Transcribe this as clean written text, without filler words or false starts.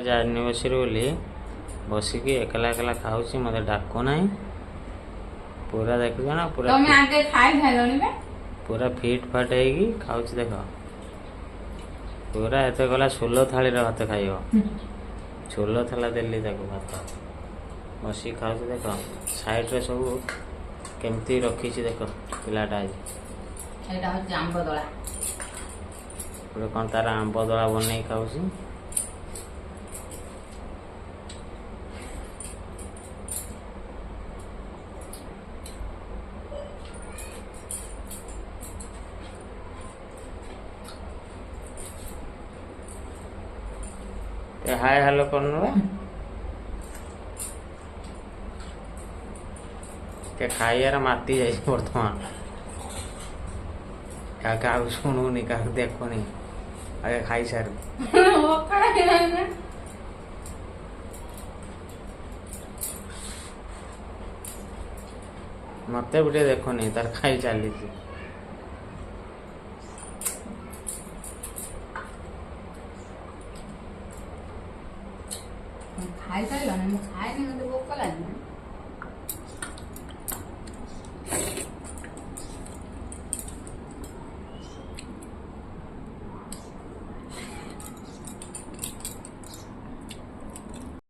आज एनिवर्सरी बोली बसिकी एकला एकला खाऊची मते डाकू नाही पूरा देखो ना पूरा तो मैं आगे खाई खाइलोनी बे पूरा फिट फाट ହେଇକି ଖାଉଛି ଦେଖ पूरा एते गला सोलो थाली रे भात खाइयो सोलो थाला देली ताको भात बसी खाଉଛି देख साइड रे सब केमती रखीची देख पिलाटा आज एटा हो जांबो दळा पूरा कोन तार आंब दळा बनै खाଉଛି हाय हेलो करनु के खाइयार माती जाई वर्तमान क्या शुणुनी क्या देखुनी आगे खाई सार मत गुटे देखुनी तार खाई चली खाई साइलोनी खाई नहीं तो भोक लगी